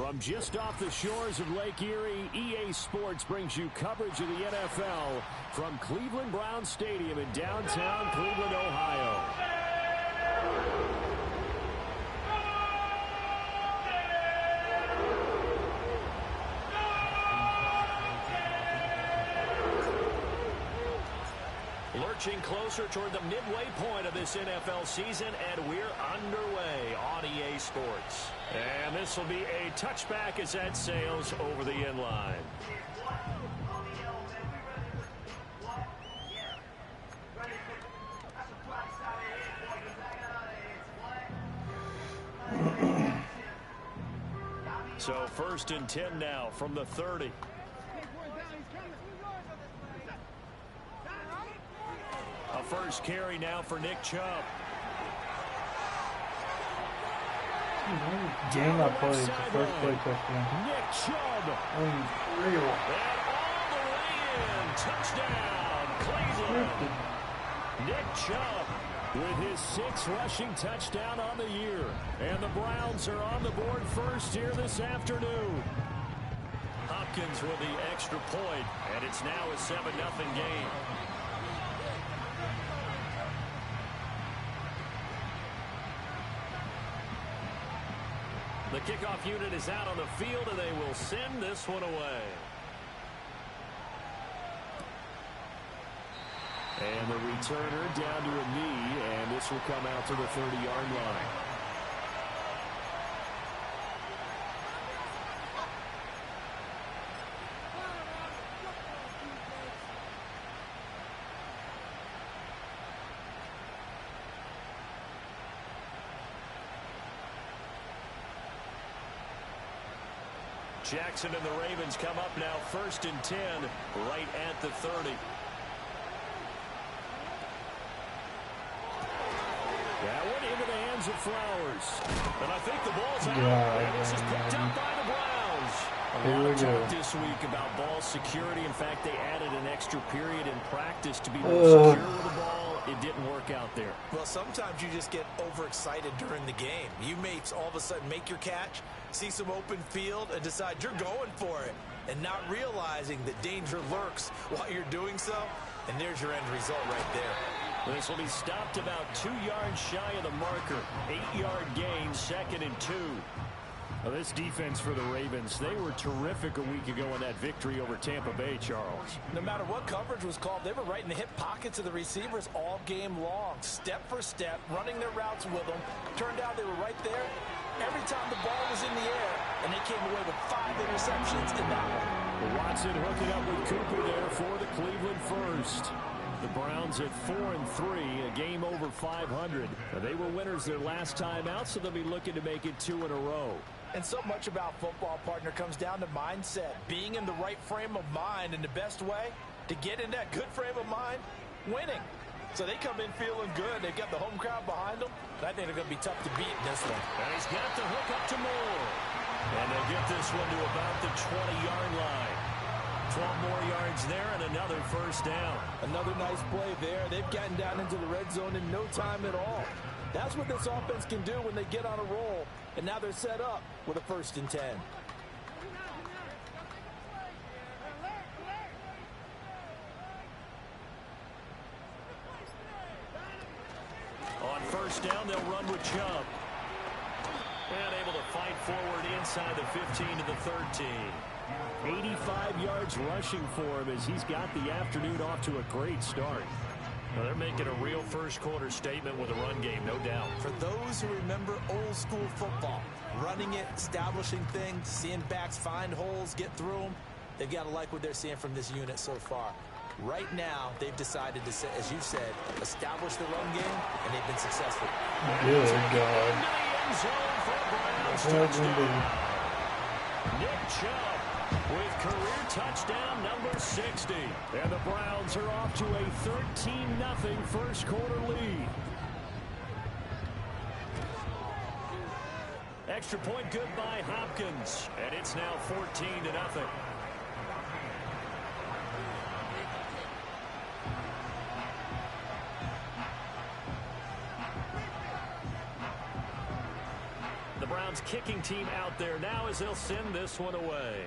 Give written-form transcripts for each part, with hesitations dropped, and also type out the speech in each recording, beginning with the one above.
From just off the shores of Lake Erie, EA Sports brings you coverage of the NFL from Cleveland Browns Stadium in downtown Cleveland, Ohio. Lurching closer toward the midway point of this NFL season, and we're underway on EA Sports. And this will be a touchback as that sails over the end line. So 1st and 10 now from the 30. A first carry now for Nick Chubb. Game up play, the first play touchdown. Nick Chubb. Unreal. And all the way in. Touchdown, Cleveland. Nick Chubb with his 6th rushing touchdown on the year. And the Browns are on the board first here this afternoon. Hopkins with the extra point, and it's now a 7-0 game. The kickoff unit is out on the field, and they will send this one away. And the returner down to a knee, and this will come out to the 30-yard line. Jackson and the Ravens come up now 1st and 10 right at the 30. That went into the hands of Flowers. And I think the ball's out. And this is picked up by the Browns. A lot of talk this week about ball security. In fact, they added an extra period in practice to be more secure with the ball. It didn't work out there. Well, sometimes you just get overexcited during the game. You may all of a sudden make your catch, see some open field, and decide you're going for it, and not realizing that danger lurks while you're doing so. And there's your end result right there. This will be stopped about 2 yards shy of the marker. 8-yard gain, 2nd and 2. Well, this defense for the Ravens, they were terrific a week ago in that victory over Tampa Bay, Charles. No matter what coverage was called, they were right in the hip pockets of the receivers all game long. Step for step, running their routes with them. Turned out they were right there every time the ball was in the air, and they came away with 5 interceptions in that one. Watson hooking up with Cooper there for the Cleveland first. The Browns at 4-3, a game over 500. They were winners their last time out, so they'll be looking to make it 2 in a row. And so much about football, partner, comes down to mindset. Being in the right frame of mind, and the best way to get in that good frame of mind, winning. So they come in feeling good. They've got the home crowd behind them. I think they're going to be tough to beat in this one. And he's got the hook up to Moore. And they'll get this one to about the 20-yard line. 12 more yards there and another first down. Another nice play there. They've gotten down into the red zone in no time at all. That's what this offense can do when they get on a roll. And now they're set up with a 1st and 10. On 1st down, they'll run with Chubb. And able to fight forward inside the 15 to the 13. 85 yards rushing for him as he's got the afternoon off to a great start. Well, they're making a real first-quarter statement with a run game, no doubt. For those who remember old-school football, running it, establishing things, seeing backs find holes, get through them, they've got to like what they're seeing from this unit so far. Right now, they've decided to, as you said, establish the run game, and they've been successful. Good God. Nick Chubb with career touchdown number 60. And the Browns are off to a 13-0 first-quarter lead. Extra point good by Hopkins. And it's now 14-0. Browns kicking team out there now as they'll send this one away.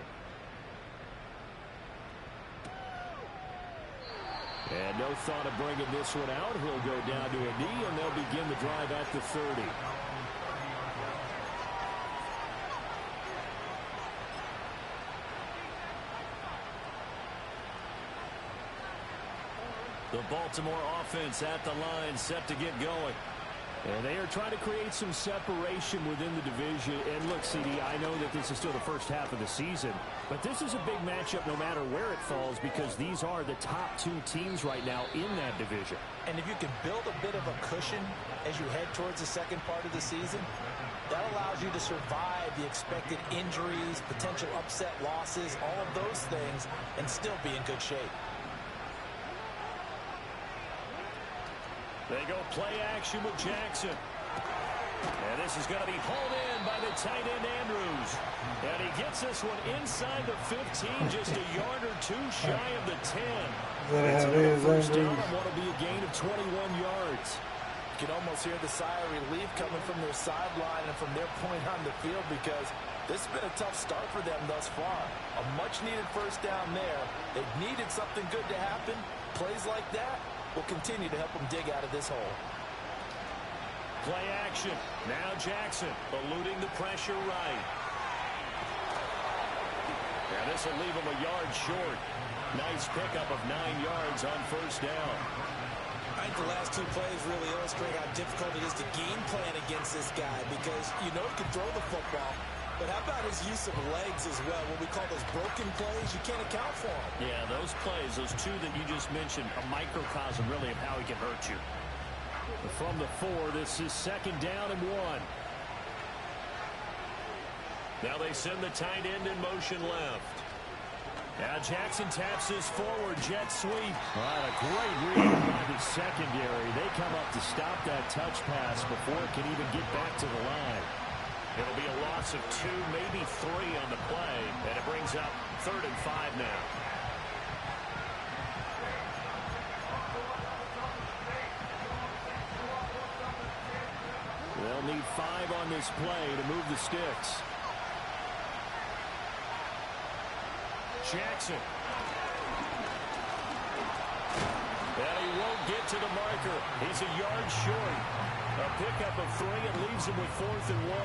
And no thought of bringing this one out. He'll go down to a knee, and they'll begin the drive at the 30. The Baltimore offense at the line, set to get going. And they are trying to create some separation within the division. And look, CD, I know that this is still the first half of the season, but this is a big matchup no matter where it falls, because these are the top two teams right now in that division. And if you can build a bit of a cushion as you head towards the second part of the season, that allows you to survive the expected injuries, potential upset losses, all of those things, and still be in good shape. They go play action with Jackson. And this is going to be hauled in by the tight end Andrews. And he gets this one inside the 15, just a yard or two shy of the 10. It's a first down on what will be a gain of 21 yards. You can almost hear the sigh of relief coming from their sideline and from their point on the field, because this has been a tough start for them thus far. A much-needed first down there. They've needed something good to happen. Plays like that will continue to help them dig out of this hole. Play action. Now Jackson eluding the pressure right. And this will leave him a yard short. Nice pickup of 9 yards on first down. I think the last two plays really illustrate how difficult it is to game plan against this guy, because you know he can throw the football, but how about his use of legs as well? What we call those broken plays, you can't account for them. Yeah, those plays, those two that you just mentioned, a microcosm really of how he can hurt you. From the 4, this is second down and 1. Now they send the tight end in motion left. Now Jackson taps his forward jet sweep. Right, a great read by the secondary. They come up to stop that touch pass before it can even get back to the line. It'll be a loss of 2, maybe 3 on the play, and it brings up 3rd and 5 now. They'll need 5 on this play to move the sticks. Jackson. And he won't get to the marker. He's a yard short. A pickup of 3 and leaves him with 4th and 1.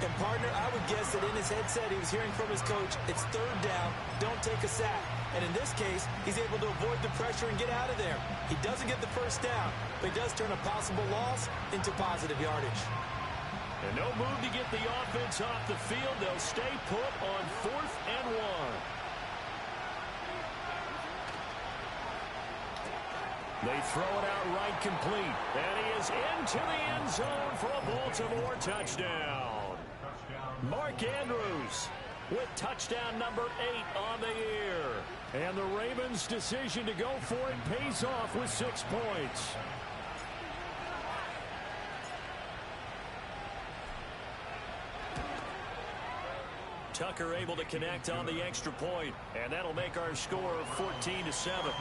And, partner, I would guess that in his headset he was hearing from his coach, it's 3rd down, don't take a sack. And in this case, he's able to avoid the pressure and get out of there. He doesn't get the first down, but he does turn a possible loss into positive yardage. And no move to get the offense off the field. They'll stay put on 4th and 1. They throw it out right complete. And he is into the end zone for a Baltimore touchdown. Mark Andrews with touchdown number 8 on the year. And the Ravens' decision to go for it pays off with 6 points. Tucker able to connect on the extra point, and that'll make our score 14-7.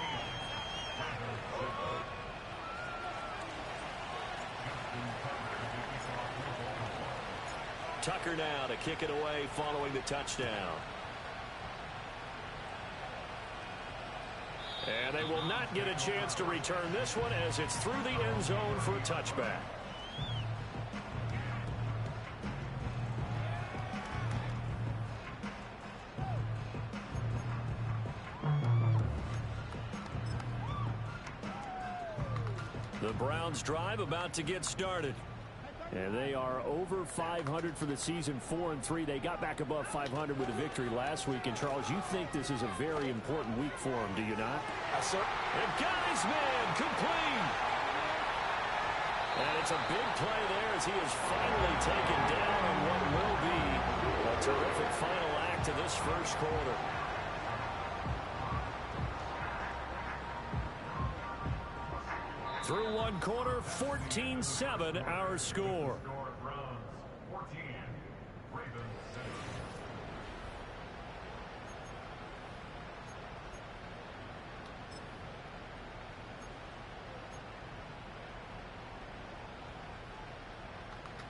Tucker now to kick it away following the touchdown. And they will not get a chance to return this one as it's through the end zone for a touchback. The Browns drive about to get started. And they are over 500 for the season, 4-3. They got back above 500 with a victory last week. And, Charles, you think this is a very important week for them, do you not? Yes, sir. And got his man complete. And it's a big play there as he is finally taken down on what will be a terrific final act of this first quarter. Through one quarter, 14-7 our score.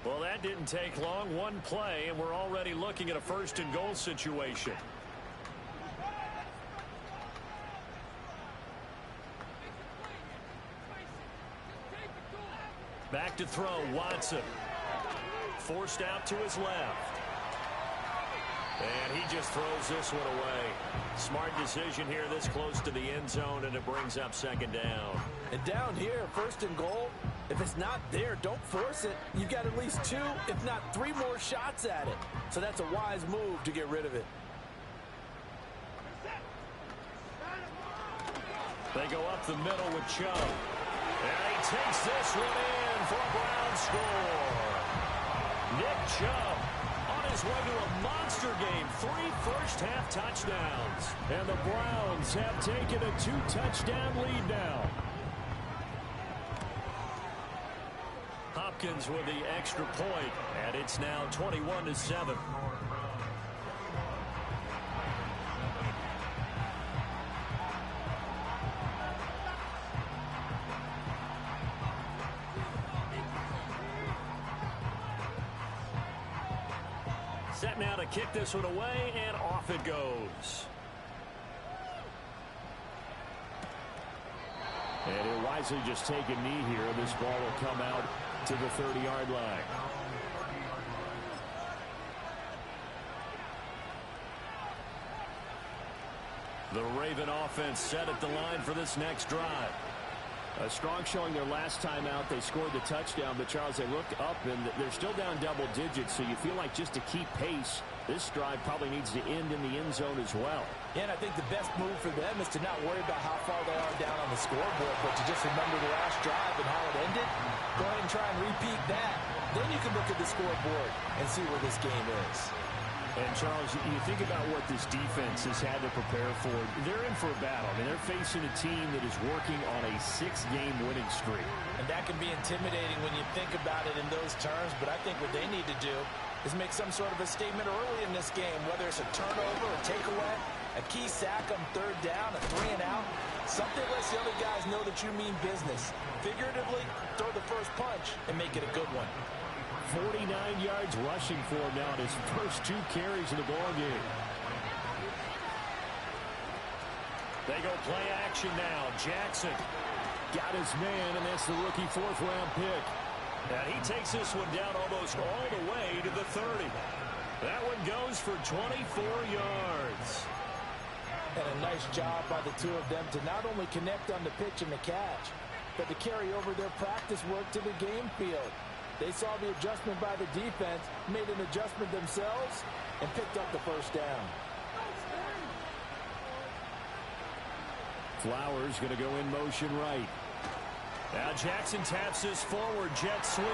Well, that didn't take long. One play, and we're already looking at a first-and-goal situation. Back to throw, Watson. Forced out to his left. And he just throws this one away. Smart decision here this close to the end zone, and it brings up second down. And down here, first and goal, if it's not there, don't force it. You've got at least 2, if not 3 more shots at it. So that's a wise move to get rid of it. They go up the middle with Chubb. And he takes this one in for a Brown score. Nick Chubb on his way to a monster game. 3 first-half touchdowns. And the Browns have taken a 2-touchdown lead now. Hopkins with the extra point, and it's now 21-7. Set now to kick this one away, and off it goes. And he'll wisely just take a knee here. This ball will come out to the 30-yard line. The Raven offense set at the line for this next drive. A strong showing their last time out. They scored the touchdown, but Charles, they look up and they're still down double digits, so you feel like just to keep pace, this drive probably needs to end in the end zone as well. Yeah, and I think the best move for them is to not worry about how far they are down on the scoreboard, but to just remember the last drive and how it ended. Go ahead and try and repeat that. Then you can look at the scoreboard and see where this game is. And, Charles, you think about what this defense has had to prepare for. They're in for a battle. I mean, they're facing a team that is working on a 6-game winning streak. And that can be intimidating when you think about it in those terms, but I think what they need to do is make some sort of a statement early in this game, whether it's a turnover, a takeaway, a key sack on 3rd down, a 3-and-out. Something lets the other guys know that you mean business. Figuratively, throw the first punch and make it a good one. 49 yards rushing for him now in his first 2 carries of the ball game. They go play action now. Jackson got his man, and that's the rookie 4th-round pick. And he takes this one down almost all the way to the 30. That one goes for 24 yards. And a nice job by the 2 of them to not only connect on the pitch and the catch, but to carry over their practice work to the game field. They saw the adjustment by the defense, made an adjustment themselves, and picked up the first down. Flowers going to go in motion right. Now Jackson taps this forward jet sweep.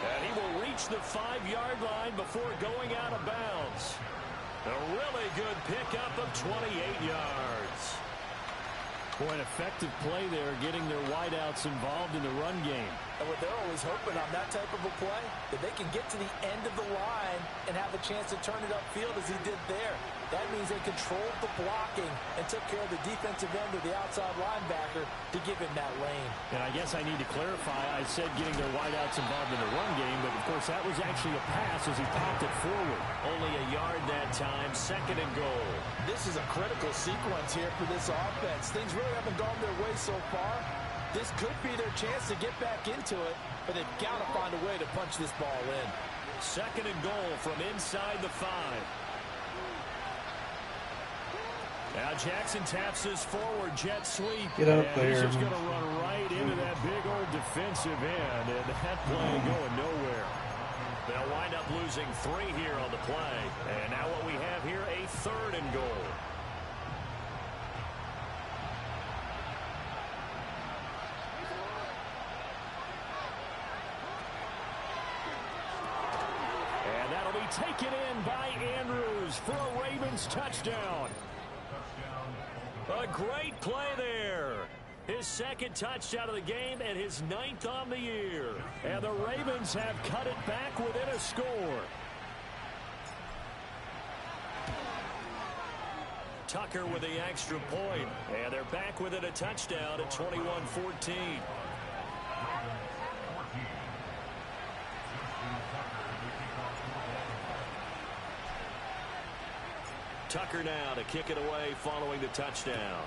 And he will reach the 5-yard line before going out of bounds. A really good pickup of 28 yards. Boy, an effective play there, getting their wideouts involved in the run game. And what they're always hoping on that type of a play, that they can get to the end of the line and have a chance to turn it upfield as he did there. That means they controlled the blocking and took care of the defensive end of the outside linebacker to give him that lane. And I guess I need to clarify, I said getting their wideouts involved in the run game, but of course that was actually a pass as he popped it forward. Only a yard that time, 2nd and goal. This is a critical sequence here for this offense. Things really haven't gone their way so far. This could be their chance to get back into it, but they've got to find a way to punch this ball in. 2nd and goal from inside the 5. Now Jackson taps this forward jet sweep. Get up and there. He's just going to run right into that big old defensive end, and that play going nowhere. They'll wind up losing 3 here on the play. And now what we have here, a 3rd and goal. And that'll be taken in by Andrews for a Ravens touchdown. A great play there. His 2nd touchdown of the game and his 9th on the year. And the Ravens have cut it back within a score. Tucker with the extra point. And they're back within a touchdown at 21-14. Tucker now to kick it away following the touchdown.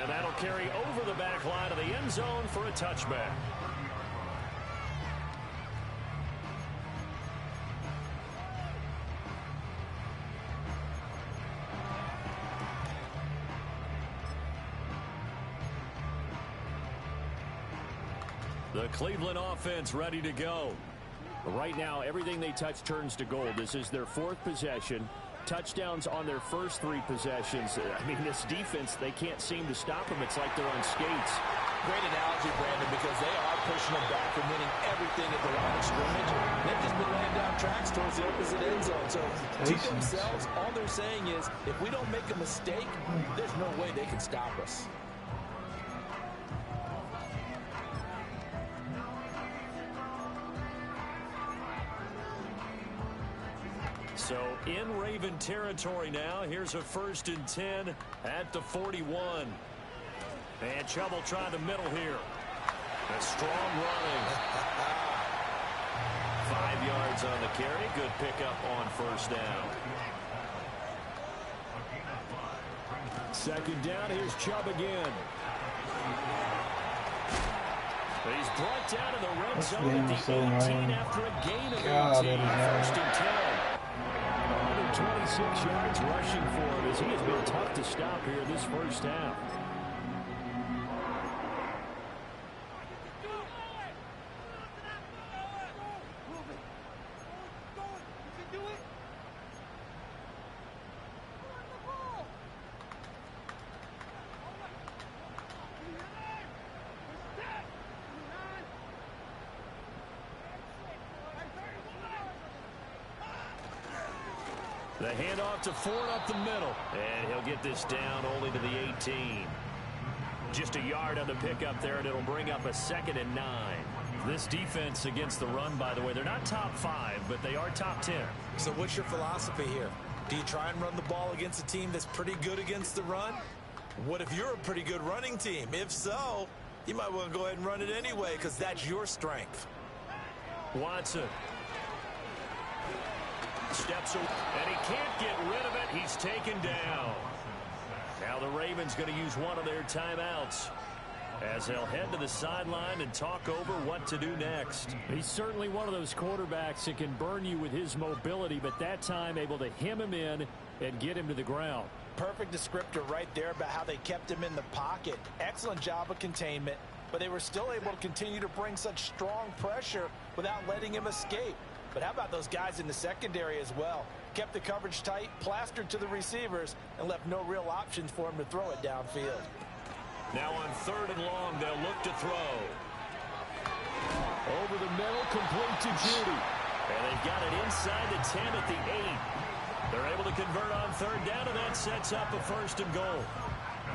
And that'll carry over the back line of the end zone for a touchback. The Cleveland offense ready to go. Right now, everything they touch turns to gold. This is their 4th possession. Touchdowns on their first 3 possessions. I mean, this defense, they can't seem to stop them. It's like they're on skates. Great analogy, Brandon, because they are pushing them back and winning everything at the line of scrimmage. They've just been laying down tracks towards the opposite end zone. So to themselves, all they're saying is, if we don't make a mistake, there's no way they can stop us. So in Raven territory now. Here's a 1st and 10 at the 41. And Chubb will try the middle here. A strong running. 5 yards on the carry. Good pickup on 1st down. 2nd down. Here's Chubb again. He's brought down in the red zone at the 18 after a gain of 18. 1st and 10. 126 yards rushing for him as he has been tough to stop here this first half. The handoff to Ford up the middle. And he'll get this down only to the 18. Just a yard on the pickup there, and it'll bring up a 2nd and 9. This defense against the run, by the way, they're not top 5, but they are top 10. So what's your philosophy here? Do you try and run the ball against a team that's pretty good against the run? What if you're a pretty good running team? If so, you might want to go ahead and run it anyway because that's your strength. Watson. Steps away, and he can't get rid of it. He's taken down. Now the Ravens going to use one of their timeouts as they'll head to the sideline and talk over what to do next. He's certainly one of those quarterbacks that can burn you with his mobility, but that time able to hem him in and get him to the ground. Perfect descriptor right there about how they kept him in the pocket. Excellent job of containment, but they were still able to continue to bring such strong pressure without letting him escape. But how about those guys in the secondary as well? Kept the coverage tight, plastered to the receivers, and left no real options for him to throw it downfield. Now on 3rd and long, they'll look to throw. Over the middle, complete to Judy. And they've got it inside the 10 at the 8. They're able to convert on 3rd down, and that sets up a 1st and goal.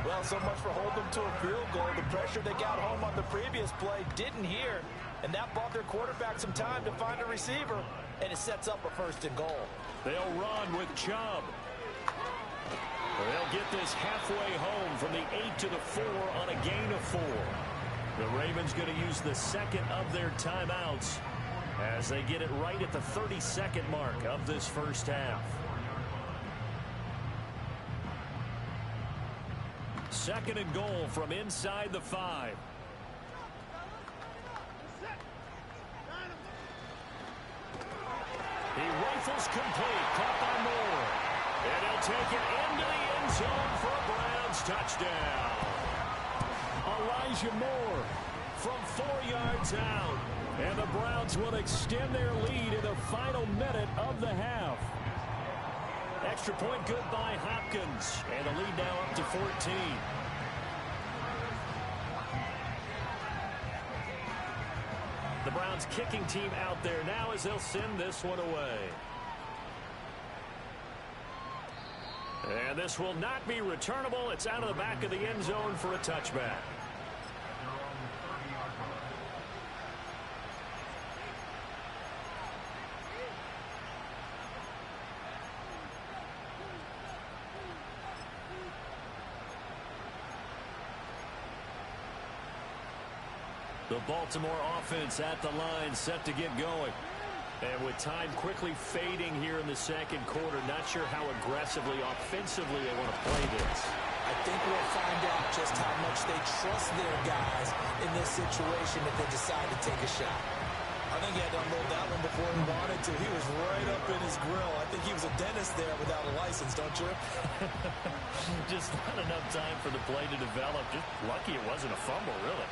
Well, so much for holding them to a field goal. The pressure they got home on the previous play didn't hear. And that bought their quarterback some time to find a receiver, and it sets up a 1st and goal. They'll run with Chubb. They'll get this halfway home from the 8 to the 4 on a gain of 4. The Ravens going to use the 2nd of their timeouts as they get it right at the 32nd mark of this first half. 2nd and goal from inside the 5. He rifles complete, caught by Moore. And he'll take it into the end zone for a Browns touchdown. Elijah Moore from 4 yards out. And the Browns will extend their lead in the final minute of the half. Extra point good by Hopkins. And the lead now up to 14. The Browns kicking team out there now as they'll send this one away. And this will not be returnable. It's out of the back of the end zone for a touchback. The Baltimore offense at the line, set to get going. And with time quickly fading here in the second quarter, not sure how aggressively, offensively they want to play this. I think we'll find out just how much they trust their guys in this situation if they decide to take a shot. I think he had to unload that one before he wanted to. He was right up in his grill. I think he was a dentist there without a license, don't you? Just not enough time for the play to develop. Just lucky it wasn't a fumble, really.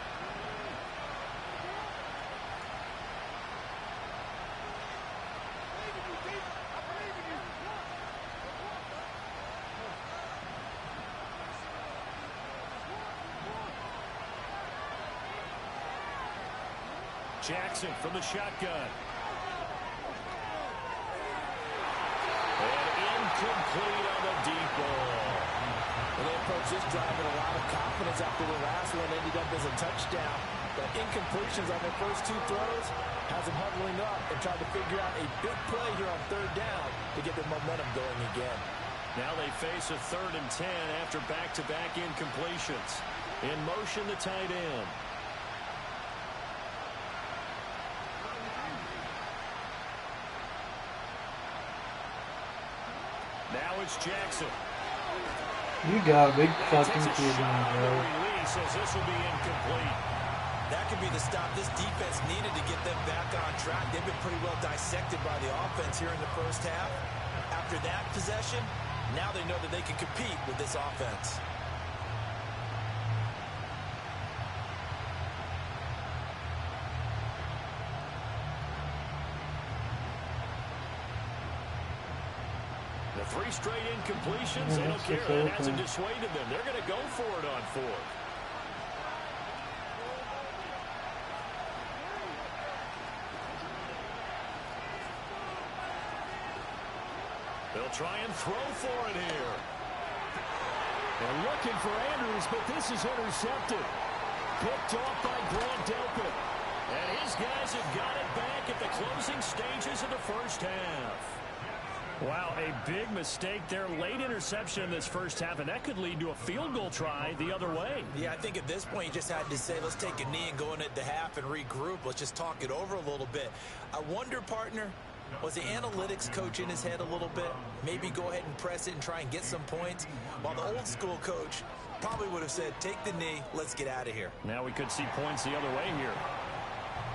Jackson from the shotgun. And incomplete on the deep ball. Well, they approached this drive with a lot of confidence after the last one ended up as a touchdown. But incompletions on their first two throws has them huddling up and trying to figure out a big play here on third down to get their momentum going again. Now they face a 3rd and 10 after back-to-back incompletions. In motion, the tight end. Now it's Jackson. You got a big fucking kid in there, bro. Release as this will be incomplete. That could be the stop this defense needed to get them back on track. They've been pretty well dissected by the offense here in the first half. After that possession, now they know that they can compete with this offense. The 3 straight incompletions, they don't care. That hasn't dissuaded them. They're going to go for it on 4th. They'll try and throw for it here. They're looking for Andrews, but this is intercepted. Picked off by Grant Delpit. And his guys have got it back at the closing stages of the first half. Wow, a big mistake there. Late interception in this first half, and that could lead to a field goal try the other way. Yeah, I think at this point you just had to say, let's take a knee and go in at the half and regroup. Let's just talk it over a little bit. I wonder, partner, was the analytics coach in his head a little bit? Maybe go ahead and press it and try and get some points? While the old school coach probably would have said, take the knee, let's get out of here. Now we could see points the other way here.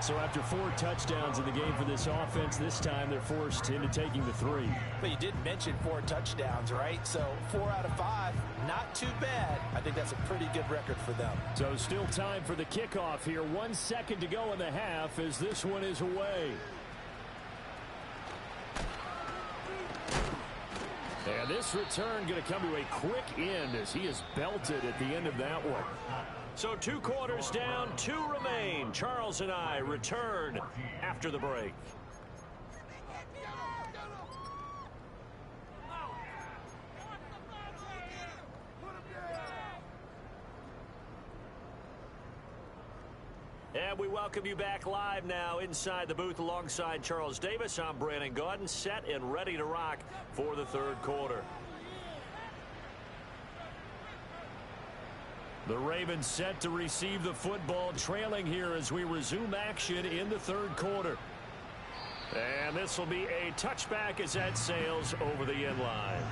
So after 4 touchdowns in the game for this offense, this time they're forced into taking the 3. But you did mention 4 touchdowns, right? So 4 out of 5, not too bad. I think that's a pretty good record for them. So still time for the kickoff here. 1 second to go in the half as this one is away. And this return going to come to a quick end as he is belted at the end of that one. So 2 quarters down, 2 remain. Charles and I return after the break. And we welcome you back live now inside the booth alongside Charles Davis. I'm Brandon Gaudin, set and ready to rock for the 3rd quarter. The Ravens set to receive the football, trailing here as we resume action in the 3rd quarter. And this will be a touchback as that sails over the end line.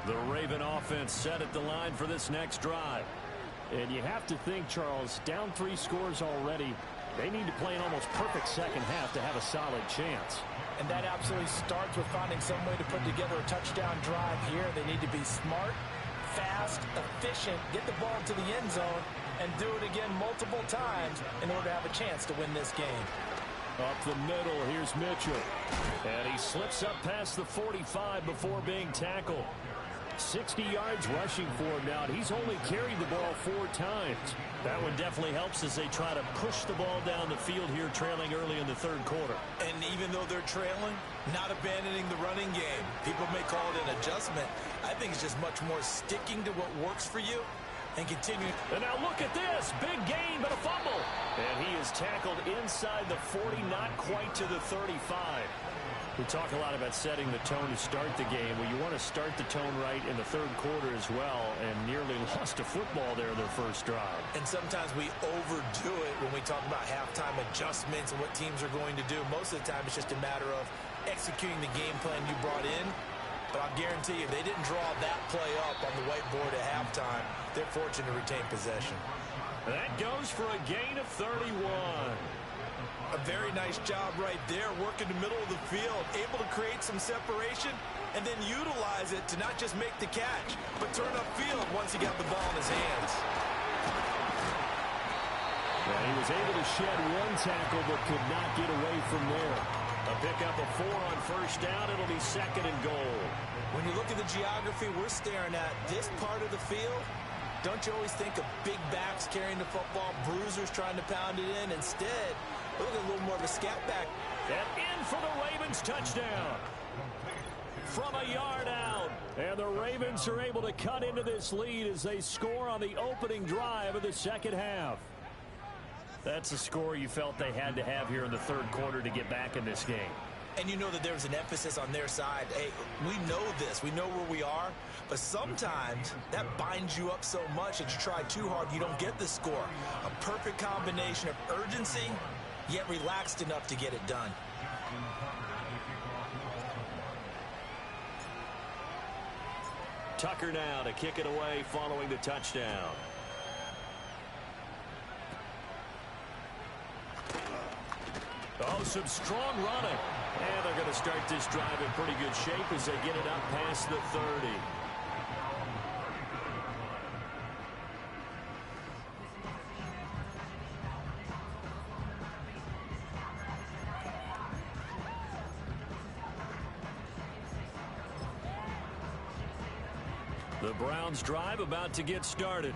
The Raven offense set at the line for this next drive. And you have to think, Charles, down 3 scores already. They need to play an almost perfect second half to have a solid chance. And that absolutely starts with finding some way to put together a touchdown drive here. They need to be smart, fast, efficient, get the ball to the end zone, and do it again multiple times in order to have a chance to win this game. Up the middle, here's Mitchell. And he slips up past the 45 before being tackled. 60 yards rushing for him now. He's only carried the ball 4 times. That one definitely helps as they try to push the ball down the field here, trailing early in the 3rd quarter. And even though they're trailing, not abandoning the running game. People may call it an adjustment. I think it's just much more sticking to what works for you And continue. And now look at this. Big gain, but a fumble. And he is tackled inside the 40, not quite to the 35. We talk a lot about setting the tone to start the game. Well, you want to start the tone right in the third quarter as well, and nearly lost a football there their first drive. And sometimes we overdo it when we talk about halftime adjustments and what teams are going to do. Most of the time, it's just a matter of executing the game plan you brought in. But I'll guarantee you, if they didn't draw that play up on the whiteboard at halftime, they're fortunate to retain possession. That goes for a gain of 31. A very nice job right there, working the middle of the field, able to create some separation, and then utilize it to not just make the catch, but turn upfield once he got the ball in his hands. Yeah, he was able to shed one tackle, but could not get away from there. A pickup of 4 on first down. It'll be second and goal. When you look at the geography we're staring at, this part of the field, don't you always think of big backs carrying the football, bruisers trying to pound it in? Instead, look at a little more of a scat back. And in for the Ravens touchdown. From a yard out. And the Ravens are able to cut into this lead as they score on the opening drive of the second half. That's a score you felt they had to have here in the third quarter to get back in this game. And you know that there was an emphasis on their side. Hey, we know this. We know where we are. But sometimes that binds you up so much that you try too hard, you don't get the score. A perfect combination of urgency, yet relaxed enough to get it done. Tucker now to kick it away following the touchdown. Oh, some strong running. And they're going to start this drive in pretty good shape as they get it up past the 30. The Browns drive about to get started.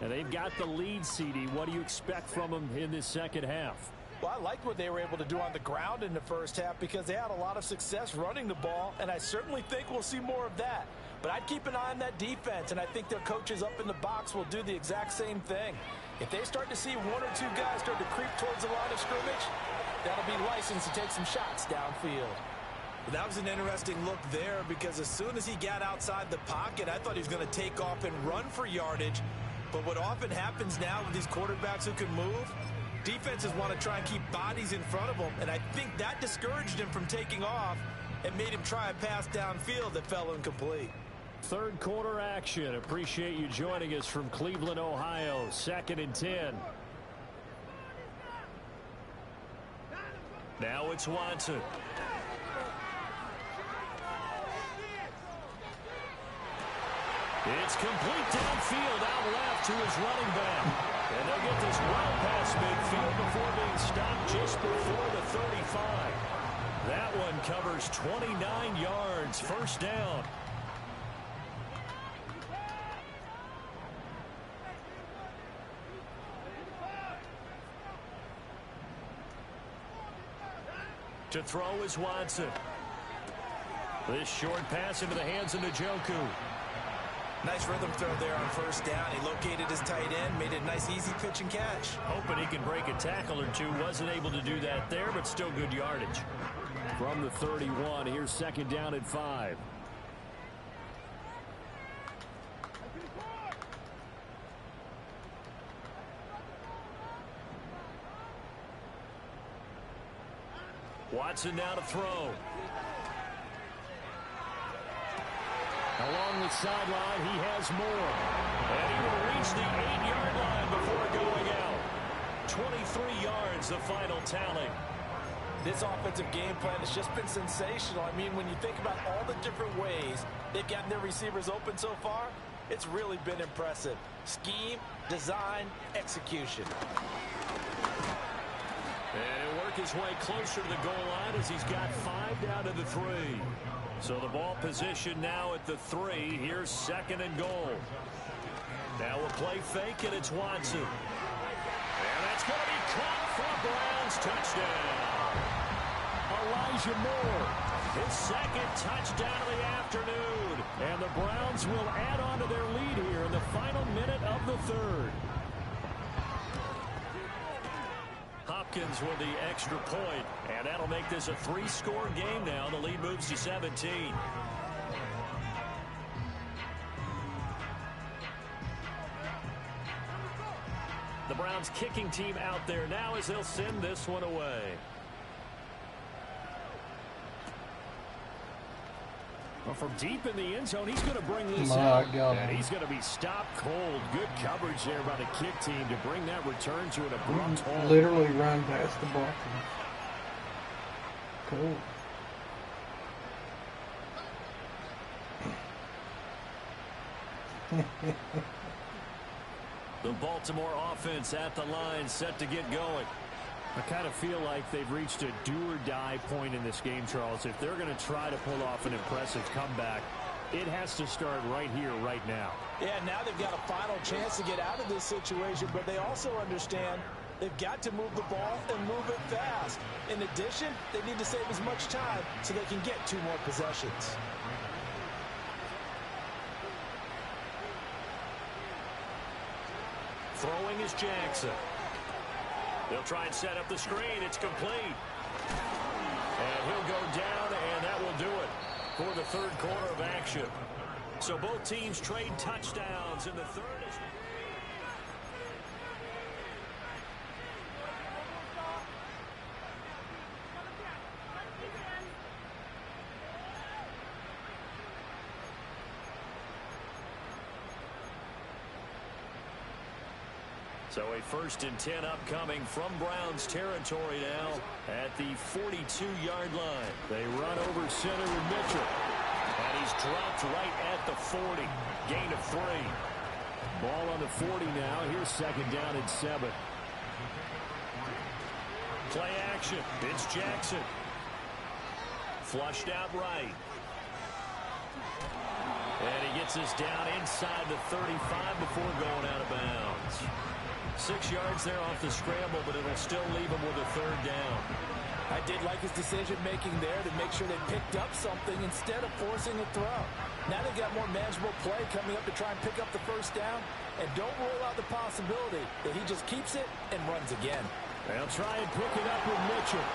And they've got the lead, CD. What do you expect from them in this second half? Well, I liked what they were able to do on the ground in the first half because they had a lot of success running the ball, and I certainly think we'll see more of that. But I'd keep an eye on that defense, and I think their coaches up in the box will do the exact same thing. If they start to see 1 or 2 guys start to creep towards the line of scrimmage, that'll be licensed to take some shots downfield. That was an interesting look there because as soon as he got outside the pocket, I thought he was going to take off and run for yardage. But what often happens now with these quarterbacks who can move, defenses want to try and keep bodies in front of them, and I think that discouraged him from taking off and made him try a pass downfield that fell incomplete. Third quarter action. Appreciate you joining us from Cleveland, Ohio. 2nd and 10. Now it's Watson. It's complete downfield out left to his running back. And they'll get this well past midfield before being stopped just before the 35. That one covers 29 yards. First down. To throw is Watson. This short pass into the hands of Njoku. Nice rhythm throw there on first down. He located his tight end, made it a nice easy pitch and catch. Hoping he can break a tackle or two. Wasn't able to do that there, but still good yardage. From the 31, here's 2nd down and 5. Watson now to throw. Along the sideline, he has more. And he will reach the 8-yard line before going out. 23 yards, the final tally. This offensive game plan has just been sensational. I mean, when you think about all the different ways they've gotten their receivers open so far, it's really been impressive. Scheme, design, execution. And he'll work his way closer to the goal line as he's got 5 down to the 3. So the ball position now at the 3. Here's 2nd and goal. Now a play fake, and it's Watson. And that's going to be caught for a Browns touchdown. Elijah Moore, his 2nd touchdown of the afternoon. And the Browns will add on to their lead lead here in the final minute of the third. Hopkins with the extra point, and that'll make this a 3-score game now. The lead moves to 17. The Browns kicking team out there now as they'll send this one away. Well, from deep in the end zone, he's going to bring this out. And he's going to be stopped cold. Good coverage there by the kick team to bring that return to an abrupt halt. Literally run past the blocker. Cool. The Baltimore offense at the line, set to get going. I kind of feel like they've reached a do-or-die point in this game, Charles. If they're going to try to pull off an impressive comeback, it has to start right here, right now. Yeah, now they've got a final chance to get out of this situation, but they also understand they've got to move the ball and move it fast. In addition, they need to save as much time so they can get 2 more possessions. Throwing is Jackson. They'll try and set up the screen. It's complete. And he'll go down, and that will do it for the third quarter of action. So both teams trade touchdowns in the third. So a 1st and 10 upcoming from Browns territory now at the 42-yard line. They run over center with Mitchell. And he's dropped right at the 40. Gain of 3. Ball on the 40 now. Here's 2nd down and 7. Play action. It's Jackson. Flushed out right. And he gets us down inside the 35 before going out of bounds. 6 yards there off the scramble, but it'll still leave him with a 3rd down. I did like his decision-making there to make sure they picked up something instead of forcing a throw. Now they've got more manageable play coming up to try and pick up the 1st down, and don't rule out the possibility that he just keeps it and runs again. They'll try and pick it up with Mitchell.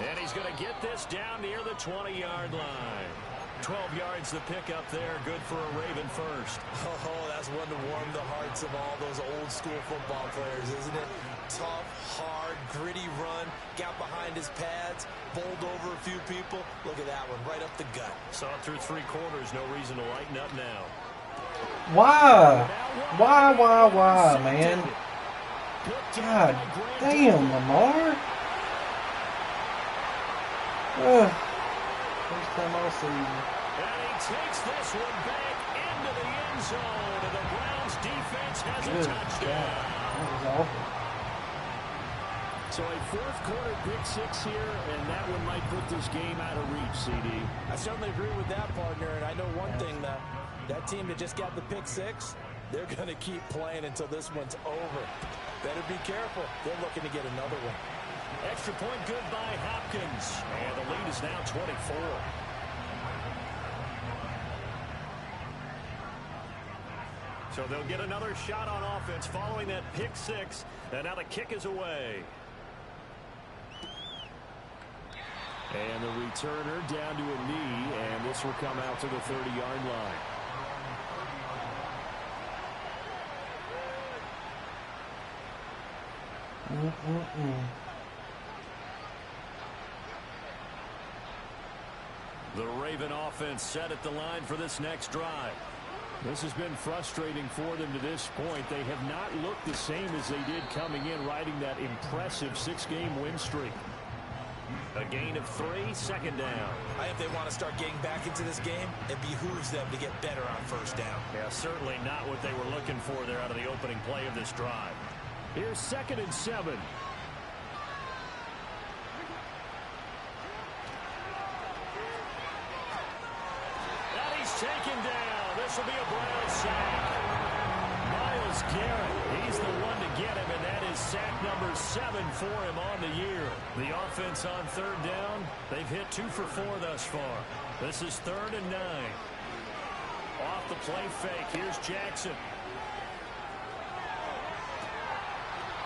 And he's going to get this down near the 20-yard line. 12 yards to pick up there. Good for a Raven first. Oh, that's one to warm the hearts of all those old-school football players, isn't it? Tough, hard, gritty run. Got behind his pads. Bowled over a few people. Look at that one, right up the gut. Saw it through 3 quarters. No reason to lighten up now. Why, man? God damn, Lamar. First time all season. And he takes this one back into the end zone, and the Browns defense has a touchdown. That was awful. So a 4th quarter pick 6 here, and that one might put this game out of reach, CD. I certainly agree with that, partner, and I know one thing, that team that just got the pick 6, they're going to keep playing until this one's over. Better be careful. They're looking to get another one. Extra point good by Hopkins. And the lead is now 24. So they'll get another shot on offense following that pick 6. And now the kick is away. And the returner down to a knee. And this will come out to the 30-yard line. The Raven offense set at the line for this next drive. This has been frustrating for them to this point. They have not looked the same as they did coming in, riding that impressive 6-game win streak. A gain of 3, 2nd down. I think they want to start getting back into this game. It behooves them to get better on 1st down. Yeah, certainly not what they were looking for there out of the opening play of this drive. Here's 2nd and 7. Taken down. This will be a Brown sack. Myles Garrett, he's the one to get him, and that is sack number 7 for him on the year. The offense on 3rd down, they've hit 2 for 4 thus far. This is 3rd and 9. Off the play fake. Here's Jackson.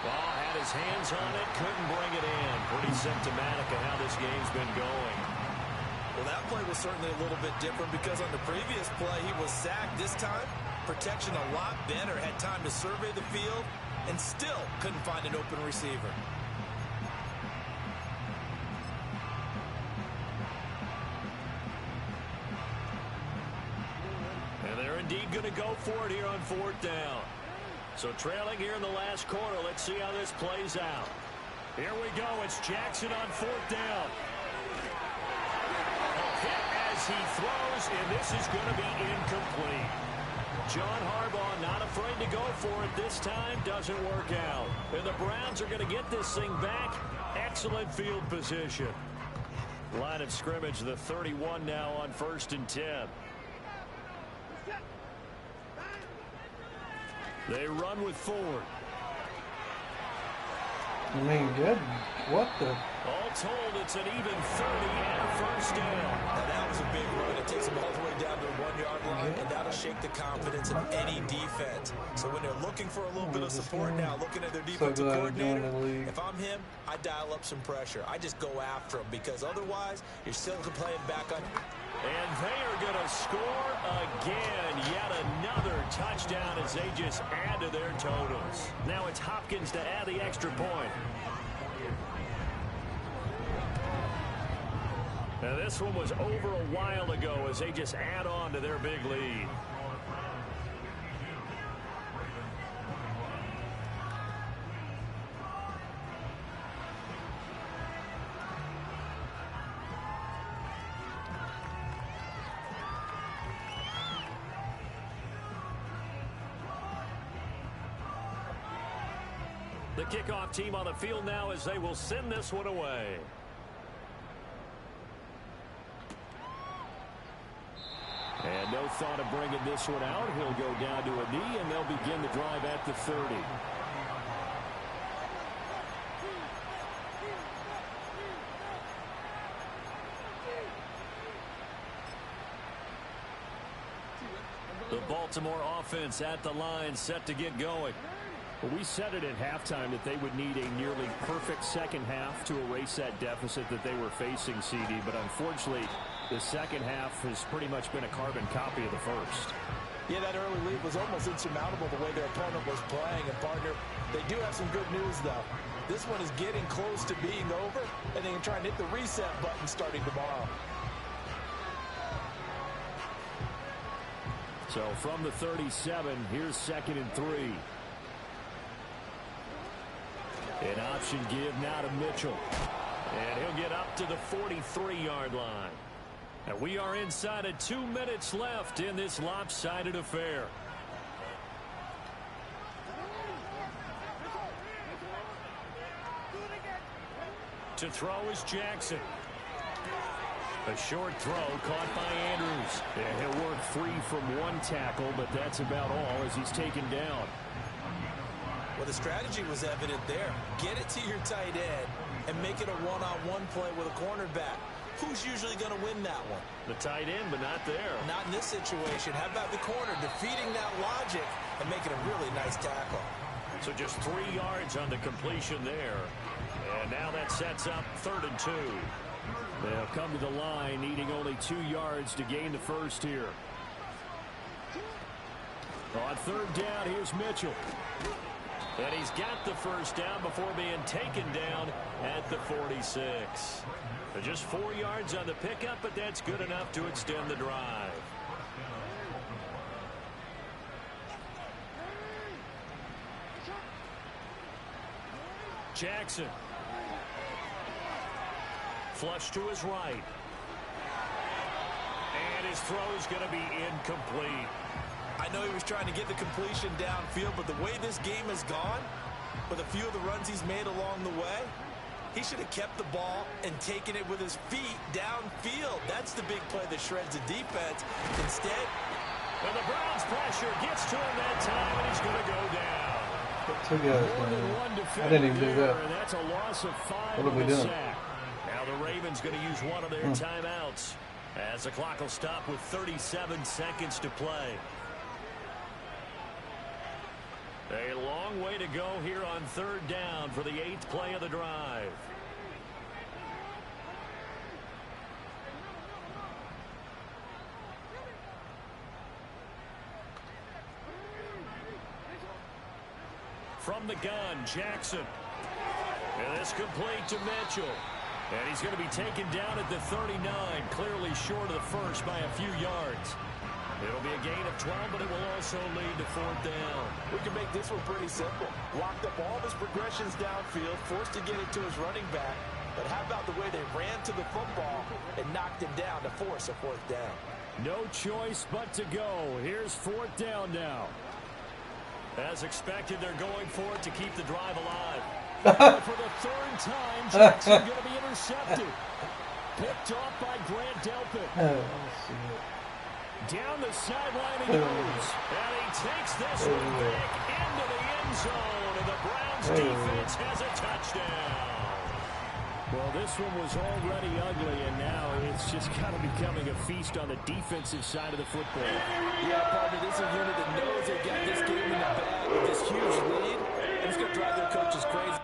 Ball had his hands on it. Couldn't bring it in. Pretty symptomatic of how this game's been going. Well, that play was certainly a little bit different because on the previous play, he was sacked. This time, protection a lot better. Had time to survey the field and still couldn't find an open receiver. And they're indeed going to go for it here on 4th down. So trailing here in the last quarter. Let's see how this plays out. Here we go. It's Jackson on 4th down. As he throws, and this is going to be incomplete. John Harbaugh not afraid to go for it this time. Doesn't work out. And the Browns are going to get this thing back. Excellent field position. Line of scrimmage, the 31 now on 1st and 10. They run with Ford. I mean, good. What the? All told, it's an even 30 and a 1st down. Now that was a big run. It takes them all the way down to the 1-yard line, and that'll shake the confidence of any defense. So when they're looking for a little bit of support now, looking at their defensive coordinator, if I'm him, I dial up some pressure. I just go after him because otherwise you're still playing back on. And they are going to score again. Yet another touchdown as they just add to their totals. Now it's Hopkins to add the extra point. Now this one was over a while ago as they just add on to their big lead. The kickoff team on the field now as they will send this one away. And no thought of bringing this one out. He'll go down to a knee, and they'll begin the drive at the 30. The Baltimore offense at the line, set to get going. Well, we said it at halftime that they would need a nearly perfect second half to erase that deficit that they were facing, CD. But unfortunately, the second half has pretty much been a carbon copy of the first. Yeah, that early lead was almost insurmountable the way their opponent was playing. And, partner, they do have some good news, though. This one is getting close to being over, and they can try and hit the reset button starting tomorrow. So from the 37, here's 2nd and 3. An option give now to Mitchell. And he'll get up to the 43-yard line. And we are inside of 2 minutes left in this lopsided affair. To throw is Jackson. A short throw caught by Andrews. And he'll work free from one tackle, but that's about all as he's taken down. Well, the strategy was evident there. Get it to your tight end and make it a one-on-one play with a cornerback. Who's usually going to win that one? The tight end, but not there. Not in this situation. How about the corner defeating that logic and making a really nice tackle? So just 3 yards on the completion there. And now that sets up 3rd and 2. They'll come to the line needing only 2 yards to gain the first here. On 3rd down, here's Mitchell. And he's got the first down before being taken down at the 46. Just 4 yards on the pickup, but that's good enough to extend the drive. Jackson. Flush to his right. And his throw is going to be incomplete. I know he was trying to get the completion downfield, but the way this game has gone, with a few of the runs he's made along the way, he should have kept the ball and taken it with his feet downfield. That's the big play that shreds the defense. Instead, and the Browns pressure gets to him that time, and he's going to go down. Two guys, I didn't even do that. And that's a loss of 5 what are we doing? Sack. Now the Ravens going to use one of their timeouts. As the clock will stop with 37 seconds to play. A long way to go here on third down for the 8th play of the drive. From the gun, Jackson. And this complete to Mitchell. And he's going to be taken down at the 39, clearly short of the first by a few yards. It'll be a gain of 12, but it will also lead to 4th down. We can make this one pretty simple. Locked up all of his progressions downfield, forced to get it to his running back. But how about the way they ran to the football and knocked him down to force a 4th down? No choice but to go. Here's 4th down now. As expected, they're going for it to keep the drive alive. For the 3rd time, Jackson going to be intercepted. Picked off by Grant Delpit. Down the sideline he goes. And he takes this one back into the end zone. And the Browns defense has a touchdown. Well, this one was already ugly, and now it's just kind of becoming a feast on the defensive side of the football. Yeah, partner, this is a unit that knows they've got this game in the bag with this huge lead. And it's going to drive their coaches crazy.